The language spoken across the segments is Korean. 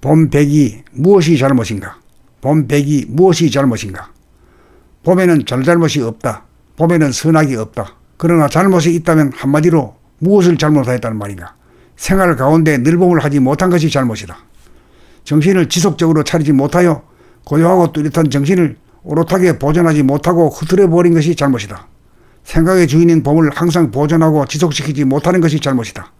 봄백이 무엇이 잘못인가? 봄백이 무엇이 잘못인가? 봄에는 잘잘못이 없다. 봄에는 선악이 없다. 그러나 잘못이 있다면 한마디로 무엇을 잘못하였다는 말인가? 생활 가운데 늘봄을 하지 못한 것이 잘못이다. 정신을 지속적으로 차리지 못하여 고요하고 뚜렷한 정신을 오롯하게 보존하지 못하고 흐트러버린 것이 잘못이다. 생각의 주인인 봄을 항상 보존하고 지속시키지 못하는 것이 잘못이다.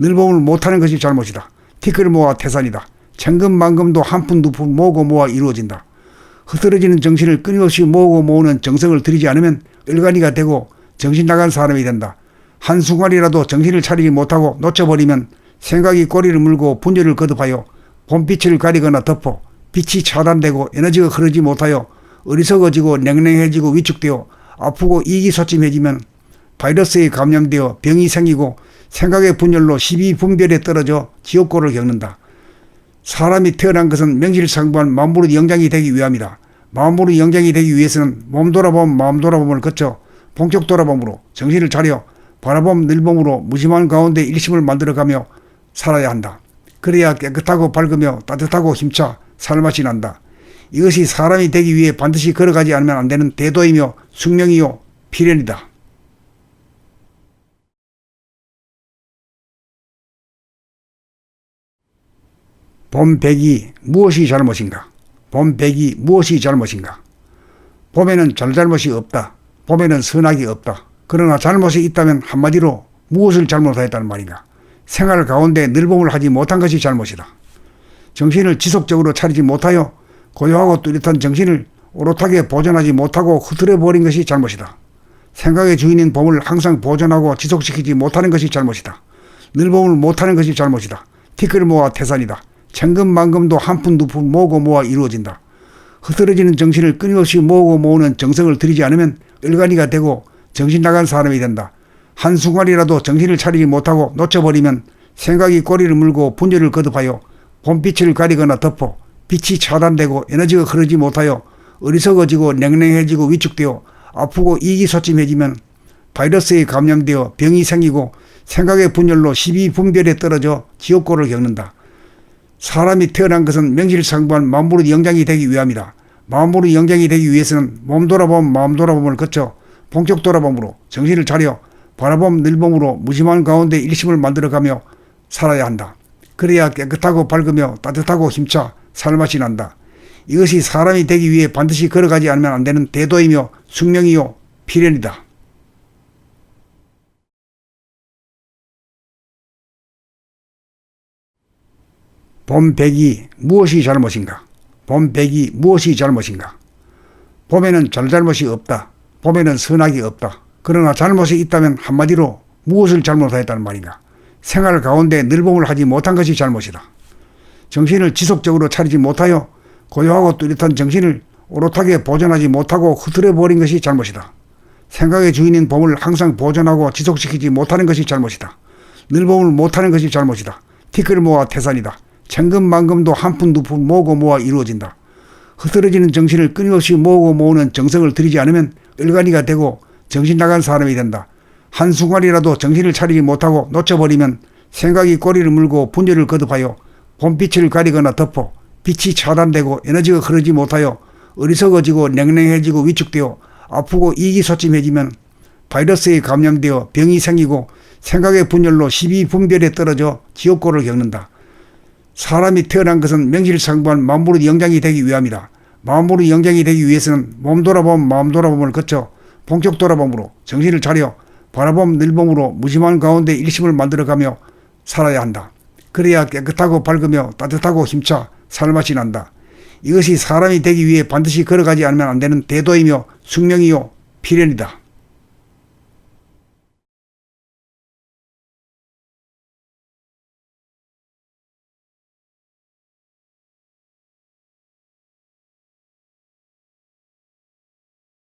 늘봄을 못하는 것이 잘못이다. 티끌 모아 태산이다. 천금만금도 한 푼 두 푼 모으고 모아 이루어진다. 흐트러지는 정신을 끊임없이 모으고 모으는 정성을 들이지 않으면 을간이가 되고 정신 나간 사람이 된다. 한순간이라도 정신을 차리지 못하고 놓쳐버리면 생각이 꼬리를 물고 분열을 거듭하여 봄빛을 가리거나 덮어 빛이 차단되고 에너지가 흐르지 못하여 어리석어지고 냉랭해지고 위축되어 아프고 이기소침해지면 바이러스에 감염되어 병이 생기고 생각의 분열로 십이분별에 떨어져 지옥고를 겪는다. 사람이 태어난 것은 명실상부한 만물의 영장이 되기 위함이다. 만물의 영장이 되기 위해서는 몸 돌아봄 마음 돌아봄을 거쳐 본격 돌아봄으로 정신을 차려 바라봄 늘봄으로 무심한 가운데 일심을 만들어가며 살아야 한다. 그래야 깨끗하고 밝으며 따뜻하고 힘차 살맛이 난다. 이것이 사람이 되기 위해 반드시 걸어가지 않으면 안 되는 대도이며 숙명이요 필연이다. 봄백이 무엇이 잘못인가? 봄백이 무엇이 잘못인가? 봄에는 잘잘못이 없다. 봄에는 선악이 없다. 그러나 잘못이 있다면 한마디로 무엇을 잘못하였다는 말인가? 생활 가운데 늘봄을 하지 못한 것이 잘못이다. 정신을 지속적으로 차리지 못하여 고요하고 뚜렷한 정신을 오롯하게 보존하지 못하고 흐트러버린 것이 잘못이다. 생각의 주인인 봄을 항상 보존하고 지속시키지 못하는 것이 잘못이다. 늘봄을 못하는 것이 잘못이다. 티끌 모아 태산이다. 천금만금도 한 푼 두 푼 모으고 모아 이루어진다. 흐트러지는 정신을 끊임없이 모으고 모으는 정성을 들이지 않으면 을간이가 되고 정신 나간 사람이 된다. 한순간이라도 정신을 차리지 못하고 놓쳐버리면 생각이 꼬리를 물고 분열을 거듭하여 봄빛을 가리거나 덮어 빛이 차단되고 에너지가 흐르지 못하여 어리석어지고 냉랭해지고 위축되어 아프고 이기소침해지면 바이러스에 감염되어 병이 생기고 생각의 분열로 십이분별에 떨어져 지옥고를 겪는다. 사람이 태어난 것은 명실상부한 만물의 영장이 되기 위함이다. 만물의 영장이 되기 위해서는 몸 돌아봄 마음 돌아봄을 거쳐 본격 돌아봄으로 정신을 차려 바라봄 늘봄으로 무심한 가운데 일심을 만들어가며 살아야 한다. 그래야 깨끗하고 밝으며 따뜻하고 힘차 살맛이 난다. 이것이 사람이 되기 위해 반드시 걸어가지 않으면 안 되는 대도이며 숙명이요 필연이다. 봄백이 무엇이 잘못인가? 봄백이 무엇이 잘못인가? 봄에는 잘잘못이 없다. 봄에는 선악이 없다. 그러나 잘못이 있다면 한마디로 무엇을 잘못하였다는 말인가? 생활 가운데 늘봄을 하지 못한 것이 잘못이다. 정신을 지속적으로 차리지 못하여 고요하고 뚜렷한 정신을 오롯하게 보존하지 못하고 흐트러버린 것이 잘못이다. 생각의 주인인 봄을 항상 보존하고 지속시키지 못하는 것이 잘못이다. 늘봄을 못하는 것이 잘못이다. 티끌 모아 태산이다. 천금만금도 한 푼 두 푼 모으고 모아 이루어진다. 흐트러지는 정신을 끊임없이 모으고 모으는 정성을 들이지 않으면 을간이가 되고 정신 나간 사람이 된다. 한순간이라도 정신을 차리지 못하고 놓쳐버리면 생각이 꼬리를 물고 분열을 거듭하여 봄빛을 가리거나 덮어 빛이 차단되고 에너지가 흐르지 못하여 어리석어지고 냉랭해지고 위축되어 아프고 이기소침해지면 바이러스에 감염되어 병이 생기고 생각의 분열로 십이분별에 떨어져 지옥고를 겪는다. 사람이 태어난 것은 명실상부한 만물의 영장이 되기 위함이다. 만물의 영장이 되기 위해서는 몸 돌아봄 마음 돌아봄을 거쳐 본격 돌아봄으로 정신을 차려 바라봄 늘봄으로 무심한 가운데 일심을 만들어가며 살아야 한다. 그래야 깨끗하고 밝으며 따뜻하고 힘차 살맛이 난다. 이것이 사람이 되기 위해 반드시 걸어가지 않으면 안 되는 대도이며 숙명이요 필연이다.